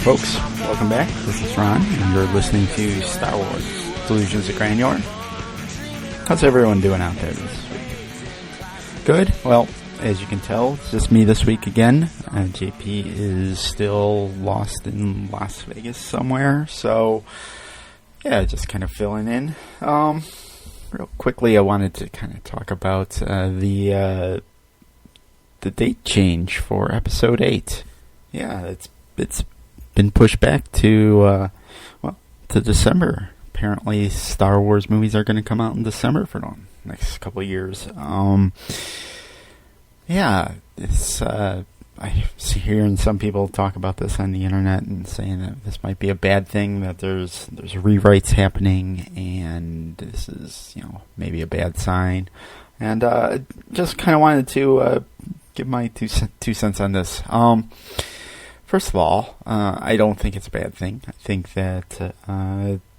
folks. Welcome back. This is Ron, and you're listening to Star Wars Delusions of Granular. How's everyone doing out there this week? Good? Well, as you can tell, it's just me this week again. JP is still lost in Las Vegas somewhere, so yeah, just kind of filling in. Real quickly, I wanted to kind of talk about the date change for Episode 8. Yeah, it's been pushed back to December. Apparently, Star Wars movies are going to come out in December for the next couple of years. It's I see hearing some people talk about this on the internet and saying that this might be a bad thing, that there's rewrites happening, and this is maybe a bad sign. And just kind of wanted to give my two cents on this. First of all, I don't think it's a bad thing. I think that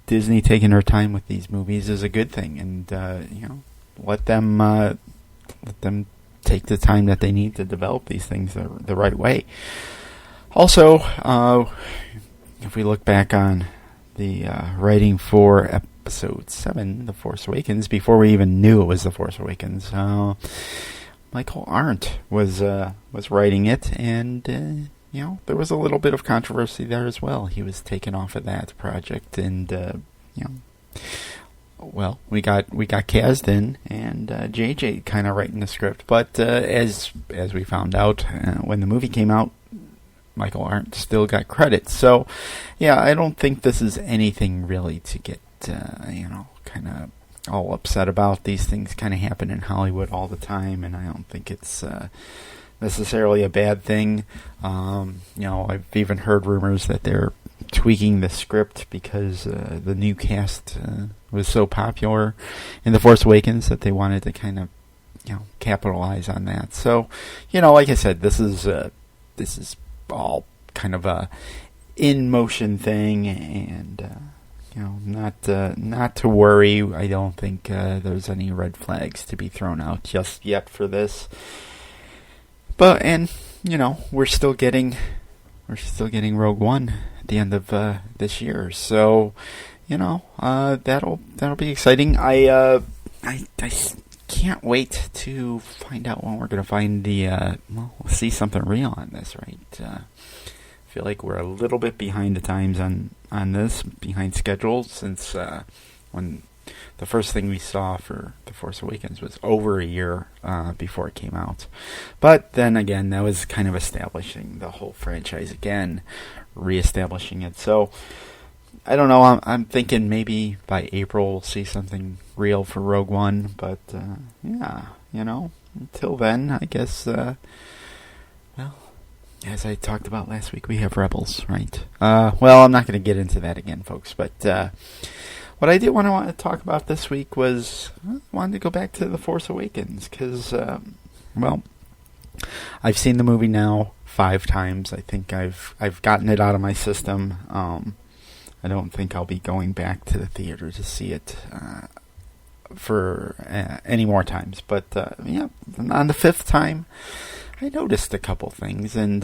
Disney taking their time with these movies is a good thing, and let them take the time that they need to develop these things the right way. Also, if we look back on the writing for Episode 7, The Force Awakens, before we even knew it was The Force Awakens, Michael Arndt was writing it, and there was a little bit of controversy there as well. He was taken off of that project, and we got Kaz in, and JJ kind of writing the script. But as we found out when the movie came out, Michael Arndt still got credit. So yeah, I don't think this is anything really to get kind of all upset about. These things kind of happen in Hollywood all the time, and I don't think it's necessarily a bad thing. I've even heard rumors that they're tweaking the script because the new cast was so popular in The Force Awakens that they wanted to kind of capitalize on that. So like I said, this is all kind of a in motion thing, and not to worry. I don't think there's any red flags to be thrown out just yet for this. But we're still getting Rogue One at the end of this year, so that'll be exciting. I can't wait to find out when we're gonna find we'll see something real on this, right? I feel like we're a little bit behind the times on this, behind schedule, since when the first thing we saw for The Force Awakens was over a year before it came out. But then again, that was kind of establishing the whole franchise again, reestablishing it. So I don't know. I'm thinking maybe by April we'll see something real for Rogue One. But until then, I guess. As I talked about last week, we have Rebels, right? I'm not going to get into that again, folks. But what I did want to talk about this week was I wanted to go back to The Force Awakens because, I've seen the movie now 5 times. I think I've gotten it out of my system. I don't think I'll be going back to the theater to see it for any more times. But on the 5th time, I noticed a couple things, and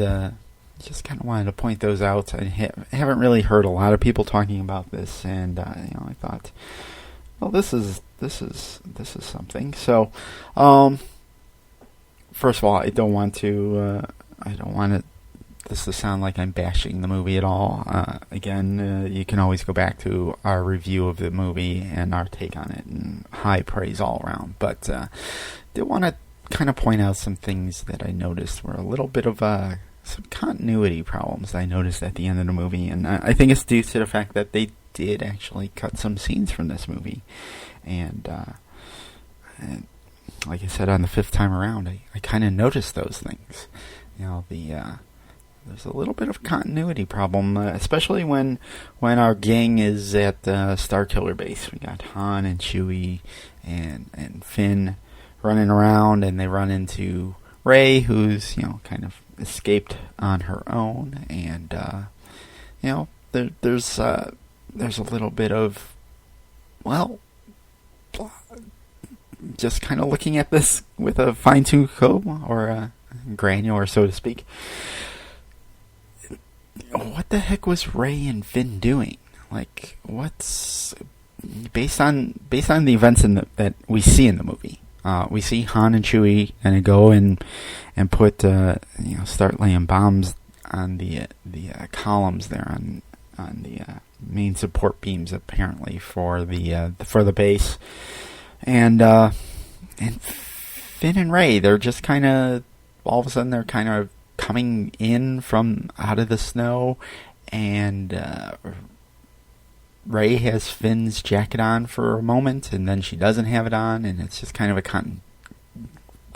just kind of wanted to point those out. I haven't really heard a lot of people talking about this, and I thought, well, this is something. So, first of all, I don't want this to sound like I'm bashing the movie at all. Again, you can always go back to our review of the movie and our take on it, and high praise all around. But did want to kind of point out some things that I noticed were a little bit of some continuity problems that I noticed at the end of the movie, and I think it's due to the fact that they did actually cut some scenes from this movie, and like I said, on the 5th time around, I kind of noticed those things. There's a little bit of continuity problem, especially when our gang is at Starkiller Base. We got Han and Chewie and Finn running around, and they run into Rey, who's kind of escaped on her own, and there's a little bit of just kind of looking at this with a fine-tooth comb, or granular, so to speak. what the heck was Rey and Finn doing? Like, what's based on the events that we see in the movie? We see Han and Chewie and go and put start laying bombs on the columns there on the main support beams, apparently for the base, and Finn and Rey, they're just kind of all of a sudden they're kind of coming in from out of the snow, and Rey has Finn's jacket on for a moment, and then she doesn't have it on, and it's just kind of a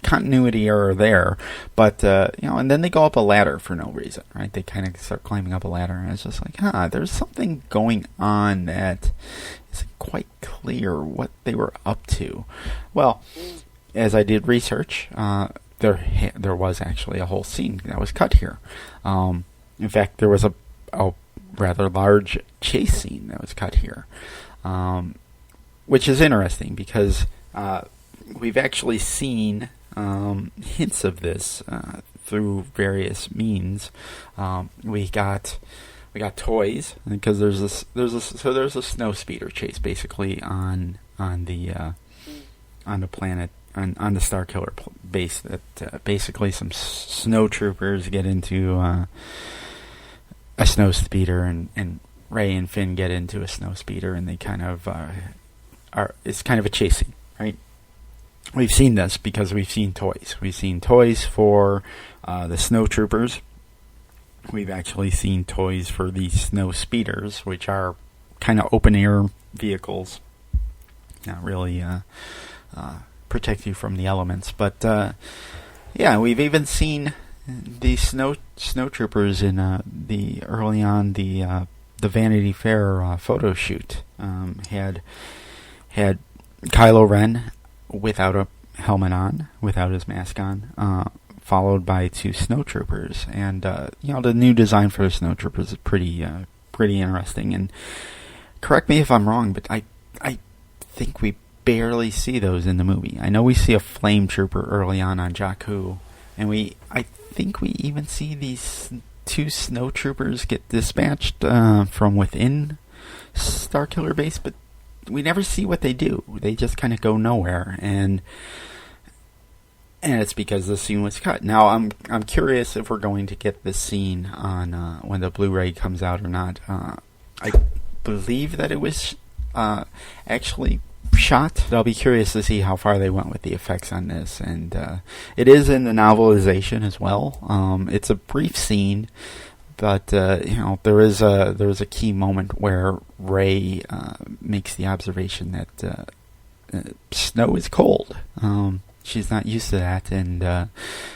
continuity error there. But and then they go up a ladder for no reason, right? They kind of start climbing up a ladder, and it's just like, there's something going on that isn't quite clear what they were up to. Well, as I did research, there was actually a whole scene that was cut here. In fact, there was a rather large chase scene that was cut here, which is interesting because we've actually seen hints of this through various means. We got toys because there's a snow speeder chase basically on the planet. On the Starkiller base, that basically some snow troopers get into a snow speeder, and Rey and Finn get into a snow speeder, and they kind of it's kind of a chase scene, right? We've seen this because we've seen toys. We've seen toys for the snow troopers. We've actually seen toys for the snow speeders, which are kind of open air vehicles, not really protect you from the elements, but we've even seen the snow troopers in the early on the Vanity Fair photo shoot. Had Kylo Ren without a helmet on, without his mask on, followed by two snow troopers, and the new design for the snow troopers is pretty interesting. And correct me if I'm wrong, but I think we barely see those in the movie. I know we see a flame trooper early on Jakku, and I think we even see these two snow troopers get dispatched from within Starkiller base, but we never see what they do. They just kind of go nowhere, and it's because the scene was cut. Now I'm curious if we're going to get this scene on when the Blu-ray comes out or not. I believe that it was actually shot. I'll be curious to see how far they went with the effects on this, and it is in the novelization as well. It's a brief scene, but there is a key moment where Rey makes the observation that snow is cold. She's not used to that, and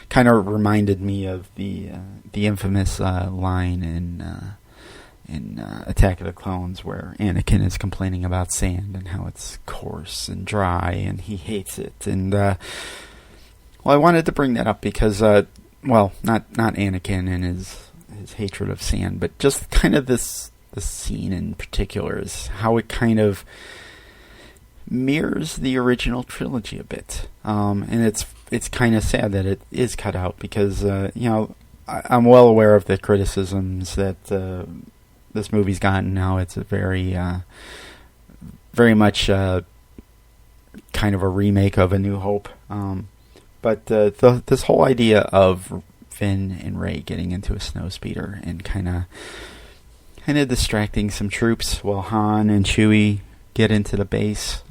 kind of reminded me of the infamous line in Attack of the Clones, where Anakin is complaining about sand and how it's coarse and dry and he hates it. And I wanted to bring that up because not Anakin and his hatred of sand, but just kind of this scene in particular is how it kind of mirrors the original trilogy a bit. And it's kind of sad that it is cut out because I'm well aware of the criticisms that this movie's gotten now. It's a very much kind of a remake of A New Hope. But this whole idea of Finn and Rey getting into a snow speeder and kind of distracting some troops while Han and Chewie get into the base,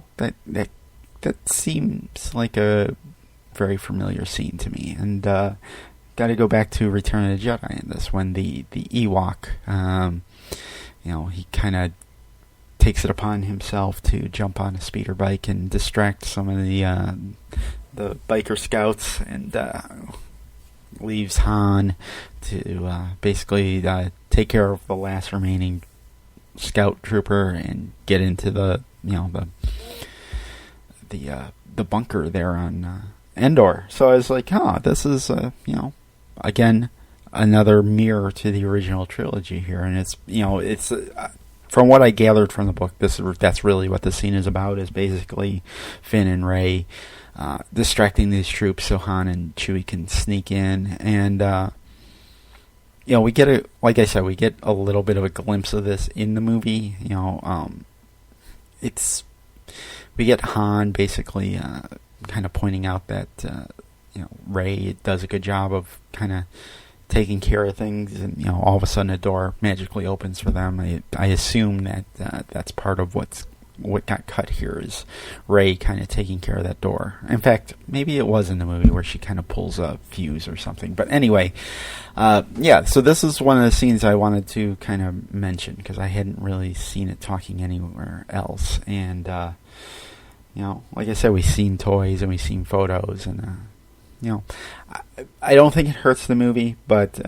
that seems like a very familiar scene to me. And got to go back to Return of the Jedi in this, when the Ewok, he kind of takes it upon himself to jump on a speeder bike and distract some of the biker scouts, and leaves Han to basically take care of the last remaining scout trooper and get into the bunker there on Endor. So I was like, this is again another mirror to the original trilogy here, and it's from what I gathered from the book, that's really what the scene is about, is basically Finn and Rey distracting these troops so Han and Chewie can sneak in, and we get like I said, we get a little bit of a glimpse of this in the movie. We get Han basically kind of pointing out that Rey does a good job of kind of taking care of things, and all of a sudden a door magically opens for them. I assume that that's part of what got cut here is Rey kind of taking care of that door. In fact, maybe it was in the movie where she kind of pulls a fuse or something. But anyway, so this is one of the scenes I wanted to kind of mention because I hadn't really seen it talking anywhere else. And like I said, we've seen toys and we've seen photos, and I don't think it hurts the movie, but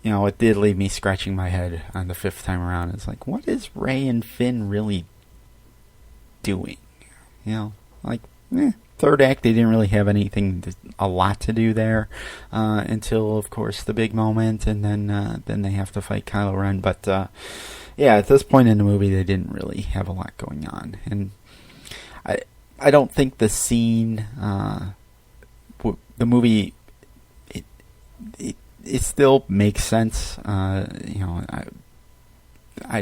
it did leave me scratching my head on the fifth time around. It's like, what is Rey and Finn really doing? Third act, they didn't really have a lot to do there until, of course, the big moment, and then they have to fight Kylo Ren. But at this point in the movie, they didn't really have a lot going on, and I don't think the scene, the movie, it still makes sense. I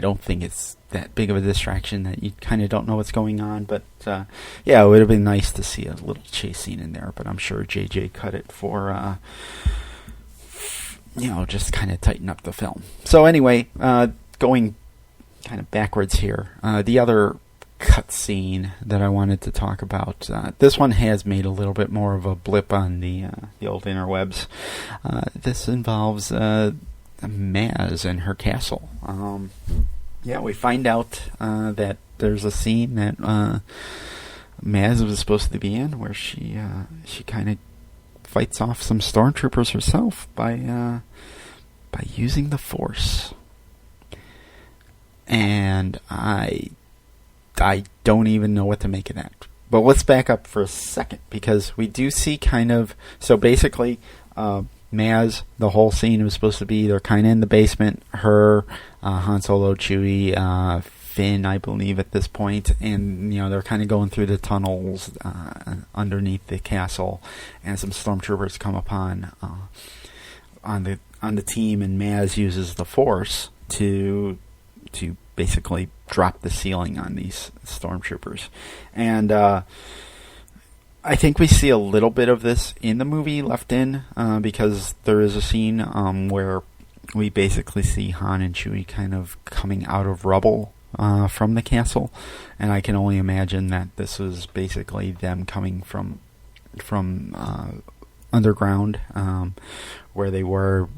don't think it's that big of a distraction that you kind of don't know what's going on. But it would have been nice to see a little chase scene in there. But I'm sure JJ cut it for just kind of tighten up the film. So anyway, going kind of backwards here, the other cut scene that I wanted to talk about. This one has made a little bit more of a blip on the old interwebs. This involves Maz and her castle. We find out that there's a scene that Maz was supposed to be in where she kind of fights off some stormtroopers herself by using the Force. And I don't even know what to make of that. But let's back up for a second, because we do see so basically, Maz, the whole scene was supposed to be, they're kind of in the basement, her, Han Solo, Chewie, Finn, I believe at this point, and they're kind of going through the tunnels underneath the castle, and some stormtroopers come upon on the team, and Maz uses the Force to basically drop the ceiling on these stormtroopers. And I think we see a little bit of this in the movie left in, because there is a scene where we basically see Han and Chewie kind of coming out of rubble from the castle, and I can only imagine that this was basically them coming from underground, where they were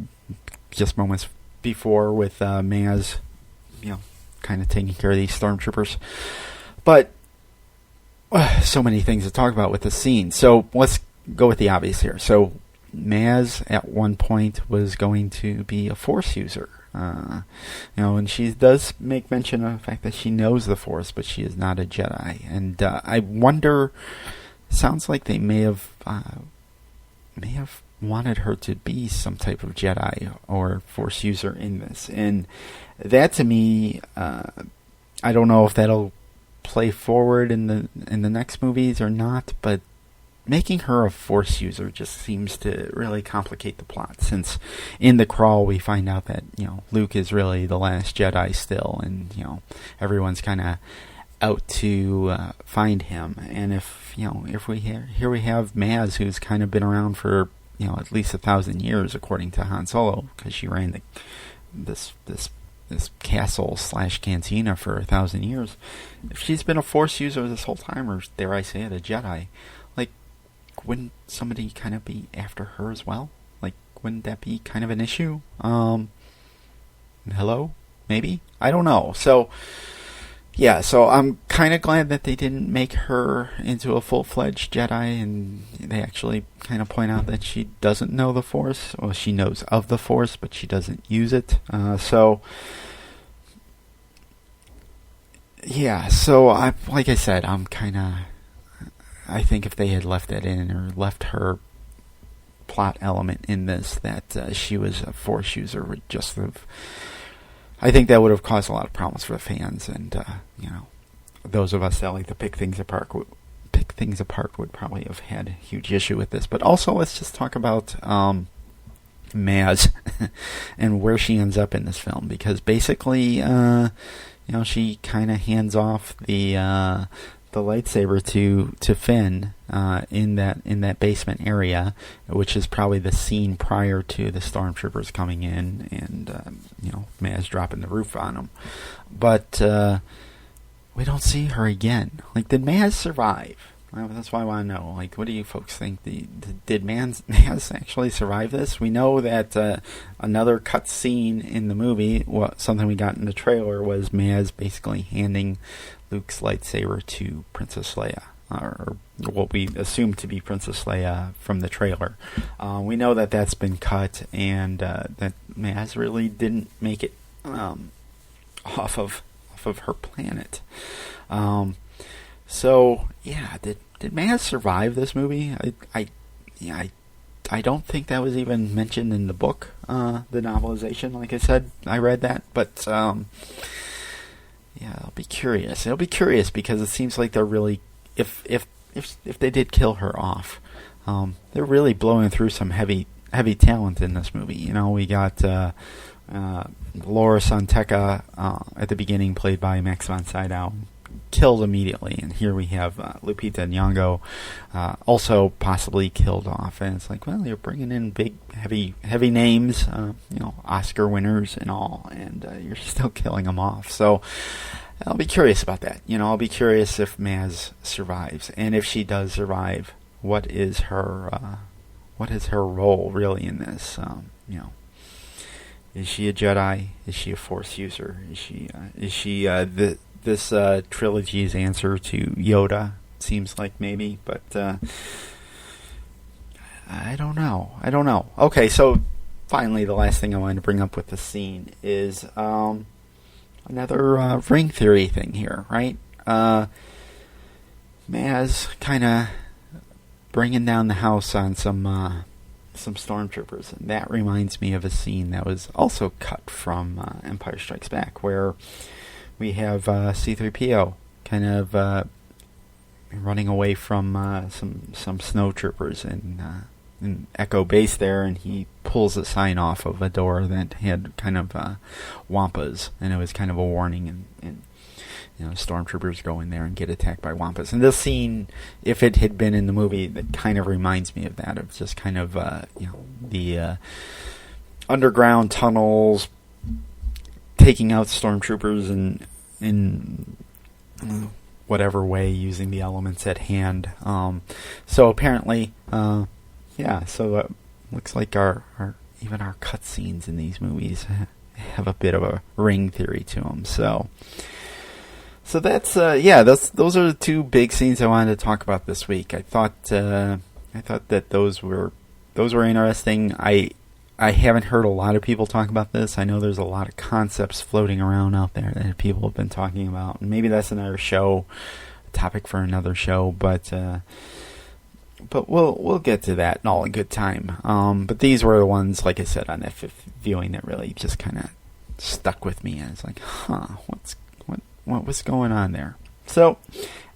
just moments before with Maz, kind of taking care of these stormtroopers. But so many things to talk about with the scene. So let's go with the obvious here. So Maz at one point was going to be a Force user. And she does make mention of the fact that she knows the Force, but she is not a Jedi. And I wonder, sounds like they may have wanted her to be some type of Jedi or Force user in this. And that, to me, I don't know if that'll play forward in the next movies or not, but making her a Force user just seems to really complicate the plot, since in the crawl we find out that Luke is really the last Jedi still, and everyone's kind of out to find him. And if we here we have Maz, who's kind of been around for at least 1,000 years, according to Han Solo, because she ran this castle / cantina for 1,000 years. If she's been a Force user this whole time, or dare I say it, a Jedi, wouldn't somebody kind of be after her as well? Wouldn't that be kind of an issue? Hello? Maybe? I don't know. So I'm kind of glad that they didn't make her into a full-fledged Jedi, and they actually kind of point out that she doesn't know the Force. Well, she knows of the Force, but she doesn't use it. So like I said, I think if they had left that in, or left her plot element in this, that she was a Force user, would just have, I think that would have caused a lot of problems for the fans, and those of us that like to pick things apart would probably have had a huge issue with this. But also, let's just talk about Maz and where she ends up in this film, because basically, she kind of hands off the lightsaber to Finn in that basement area, which is probably the scene prior to the stormtroopers coming in and Maz dropping the roof on them. But we don't see her again. Like, did Maz survive? Well, that's why I want to know. Like, what do you folks think? Did Maz actually survive this? We know that another cut scene in the movie, something we got in the trailer, was Maz basically handing Luke's lightsaber to Princess Leia, or what we assume to be Princess Leia from the trailer. We know that that's been cut, and that Maz really didn't make it off of her planet. So yeah, did Maz survive this movie? I don't think that was even mentioned in the book, the novelization. Like I said, I read that, but yeah, I'll be curious. It'll be curious because it seems like they're really, if they did kill her off, they're really blowing through some heavy talent in this movie. We got Laura Santeca at the beginning, played by Max von Sydow, killed immediately, and here we have Lupita Nyong'o also possibly killed off. And it's like, well, you're bringing in big, heavy names, Oscar winners and all, and you're still killing them off. So I'll be curious about that. I'll be curious if Maz survives, and if she does survive, what is her role really in this? Is she a Jedi? Is she a Force user? Is she this trilogy's answer to Yoda? Seems like maybe, but I don't know. Okay, so finally, the last thing I wanted to bring up with the scene is another ring theory thing here, right? Maz kind of bringing down the house on some stormtroopers, and that reminds me of a scene that was also cut from Empire Strikes Back, where we have C-3PO kind of running away from some snowtroopers in Echo Base there, and he pulls a sign off of a door that had kind of wampas, and it was kind of a warning, and stormtroopers go in there and get attacked by wampas. And this scene, if it had been in the movie, that kind of reminds me of that, of just kind of the underground tunnels, taking out stormtroopers in whatever way, using the elements at hand. So apparently, so looks like our even our cutscenes in these movies have a bit of a ring theory to them. So that's those are the two big scenes I wanted to talk about this week. I thought that those were interesting. I haven't heard a lot of people talk about this. I know there's a lot of concepts floating around out there that people have been talking about, and maybe that's another show, a topic for another show. But we'll get to that in all in good time. But these were the ones, like I said, on that fifth viewing that really just kind of stuck with me, and it's like, what was going on there? So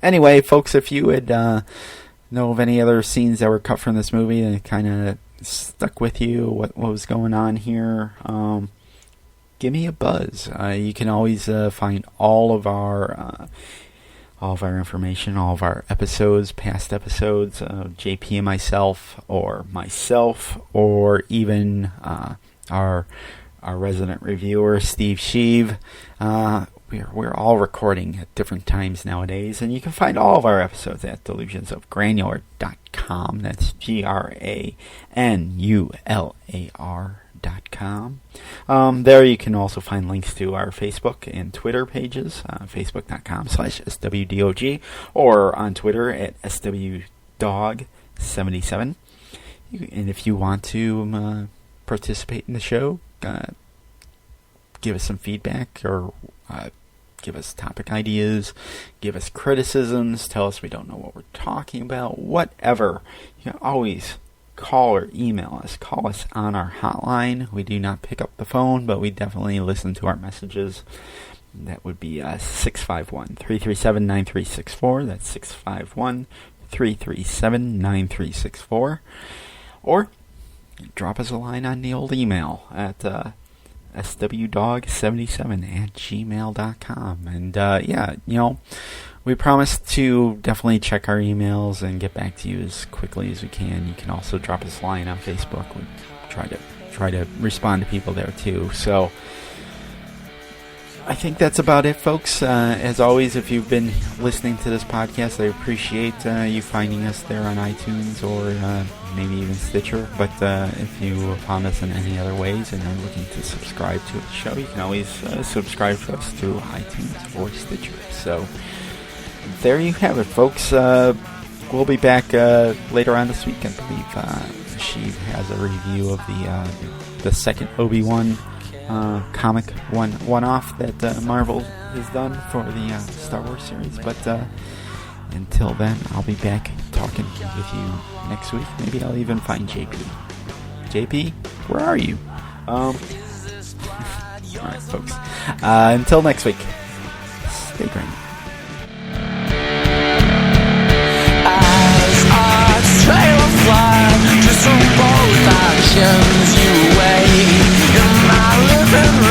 anyway, folks, if you would know of any other scenes that were cut from this movie that kind of stuck with you, what was going on here, give me a buzz. You can always find all of our information, all of our episodes, past episodes, JP and myself, or even our resident reviewer, Steve Sheave. We're all recording at different times nowadays, and you can find all of our episodes at delusionsofgranular.com. That's GRANULAR.com. There you can also find links to our Facebook and Twitter pages, facebook.com/SWDOG, or on Twitter at SWDog77. And if you want to participate in the show, give us some feedback, or give us topic ideas, give us criticisms, tell us we don't know what we're talking about, whatever. You can always call or email us. Call us on our hotline. We do not pick up the phone, but we definitely listen to our messages. That would be 651-337-9364. That's 651-337-9364. Or drop us a line on the old email at swdog77@gmail.com. And we promise to definitely check our emails and get back to you as quickly as we can. You can also drop us a line on Facebook. We try to respond to people there too. So I think that's about it, folks. As always, if you've been listening to this podcast, I appreciate you finding us there on iTunes or maybe even Stitcher. But if you found us in any other ways and are looking to subscribe to the show, you can always subscribe to us through iTunes or Stitcher. So there you have it, folks. We'll be back later on this week, I believe. She has a review of the second Obi-Wan comic one-off that Marvel has done for the Star Wars series. But until then, I'll be back talking with you next week. Maybe I'll even find JP. JP, where are you? Alright, folks. Until next week, stay green. Trail of fly, just from both actions you away in my living room.